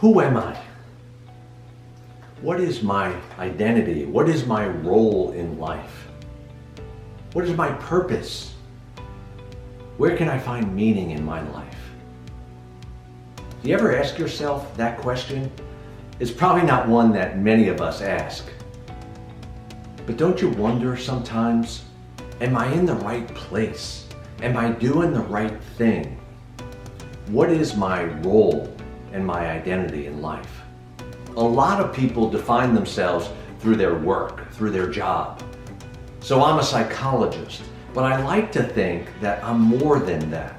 Who am I? What is my identity? What is my role in life? What is my purpose? Where can I find meaning in my life? Do you ever ask yourself that question? It's probably not one that many of us ask. But don't you wonder sometimes, am I in the right place? Am I doing the right thing? What is my role and my identity in life? A lot of people define themselves through their work, through their job. So I'm a psychologist, but I like to think that I'm more than that.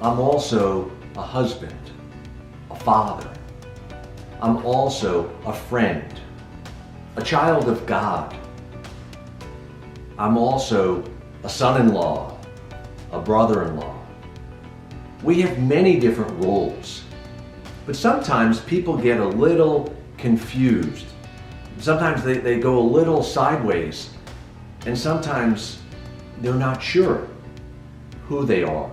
I'm also a husband, a father. I'm also a friend, a child of God. I'm also a son-in-law, a brother-in-law. We have many different roles, but sometimes people get a little confused. Sometimes they go a little sideways, and sometimes they're not sure who they are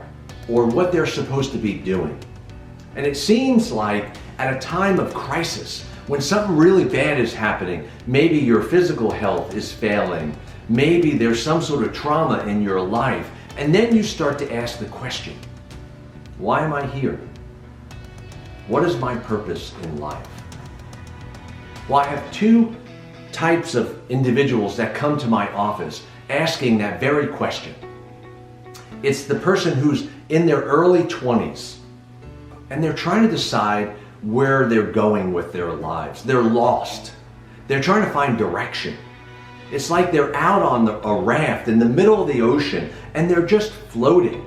or what they're supposed to be doing. And it seems like at a time of crisis, when something really bad is happening, maybe your physical health is failing, maybe there's some sort of trauma in your life, and then you start to ask the question, why am I here? What is my purpose in life? Well, I have two types of individuals that come to my office asking that very question. It's the person who's in their early 20s, and they're trying to decide where they're going with their lives. They're lost. They're trying to find direction. It's like they're out on a raft in the middle of the ocean and they're just floating.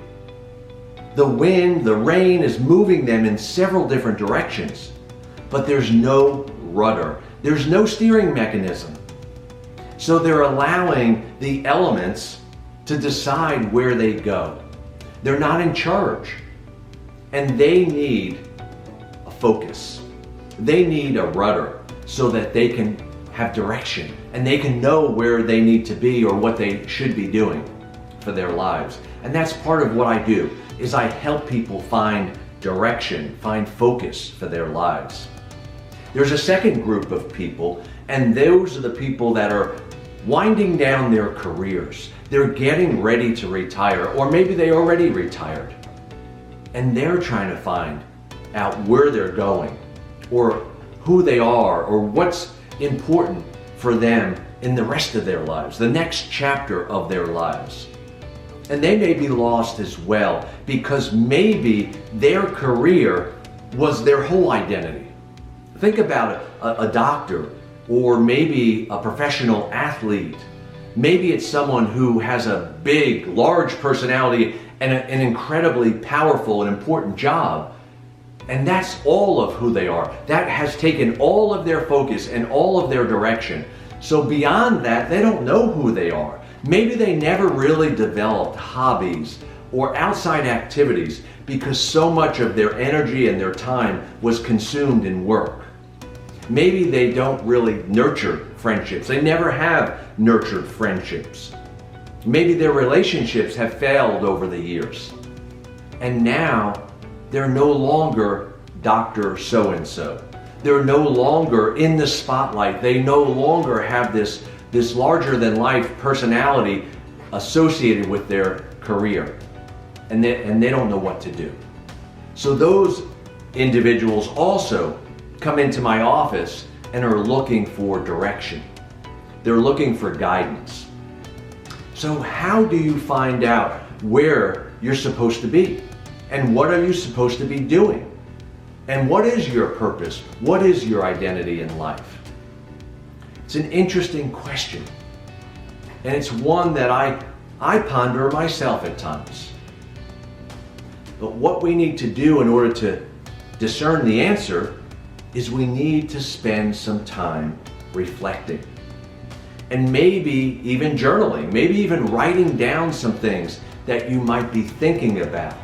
The wind, the rain is moving them in several different directions, but there's no rudder. There's no steering mechanism. So they're allowing the elements to decide where they go. They're not in charge. And they need a focus. They need a rudder so that they can have direction and they can know where they need to be or what they should be doing for their lives. And that's part of what I do, is I help people find direction, find focus for their lives. There's a second group of people, and those are the people that are winding down their careers. They're getting ready to retire, or maybe they already retired. And they're trying to find out where they're going, or who they are, or what's important for them in the rest of their lives, the next chapter of their lives. And they may be lost as well, because maybe their career was their whole identity. Think about a doctor, or maybe a professional athlete. Maybe it's someone who has a big, large personality and an incredibly powerful and important job. And that's all of who they are. That has taken all of their focus and all of their direction. So beyond that, they don't know who they are. Maybe they never really developed hobbies or outside activities because so much of their energy and their time was consumed in work. Maybe they don't really nurture friendships. They never have nurtured friendships. Maybe their relationships have failed over the years. And now they're no longer Dr. So-and-so. They're no longer in the spotlight. They no longer have this larger than life personality associated with their career. And they don't know what to do. So those individuals also come into my office and are looking for direction. They're looking for guidance. So how do you find out where you're supposed to be? And what are you supposed to be doing? And what is your purpose? What is your identity in life? It's an interesting question. And it's one that I ponder myself at times. But what we need to do in order to discern the answer is we need to spend some time reflecting. And maybe even journaling, maybe even writing down some things that you might be thinking about.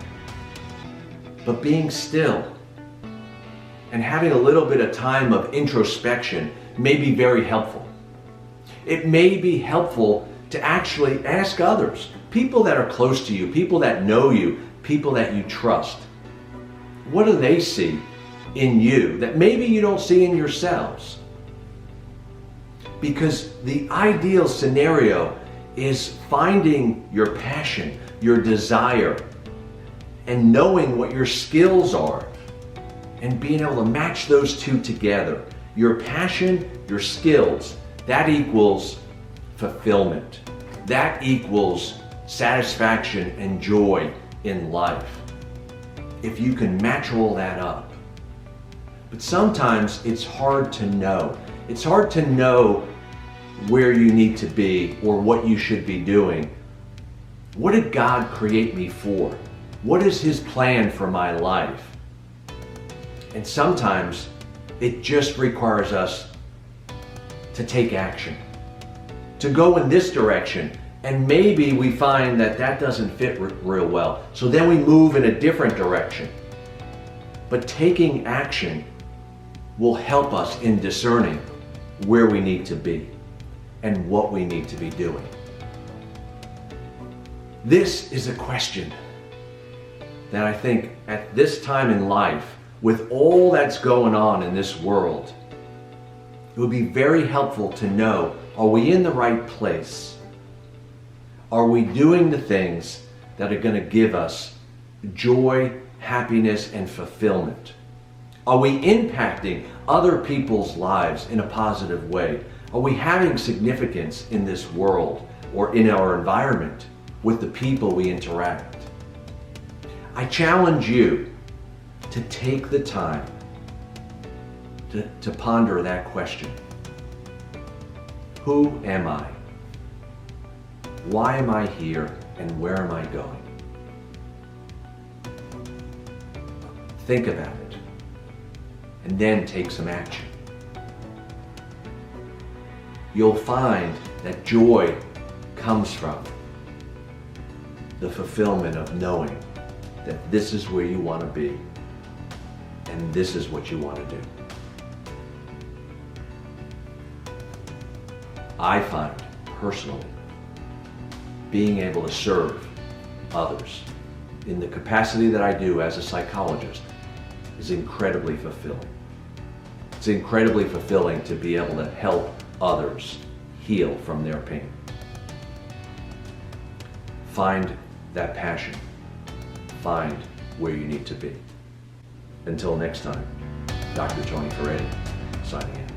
But being still and having a little bit of time of introspection may be very helpful. It may be helpful to actually ask others, people that are close to you, people that know you, people that you trust. What do they see in you that maybe you don't see in yourselves. Because the ideal scenario is finding your passion, your desire, and knowing what your skills are, and being able to match those two together. Your passion, your skills, that equals fulfillment. That equals satisfaction and joy in life. If you can match all that up. But sometimes it's hard to know. It's hard to know where you need to be or what you should be doing. What did God create me for? What is His plan for my life? And sometimes it just requires us to take action, to go in this direction. And maybe we find that that doesn't fit real well. So then we move in a different direction. But taking action will help us in discerning where we need to be and what we need to be doing. This is a question that I think at this time in life, with all that's going on in this world, it would be very helpful to know, are we in the right place? Are we doing the things that are going to give us joy, happiness, and fulfillment? Are we impacting other people's lives in a positive way? Are we having significance in this world or in our environment with the people we interact? I challenge you to take the time to ponder that question. Who am I? Why am I here, and where am I going? Think about it, and then take some action. You'll find that joy comes from the fulfillment of knowing that this is where you want to be, and this is what you want to do. I find, personally, being able to serve others in the capacity that I do as a psychologist is incredibly fulfilling. It's incredibly fulfilling to be able to help others heal from their pain. Find that passion. Find where you need to be. Until next time, Dr. Tony Ferretti, signing in.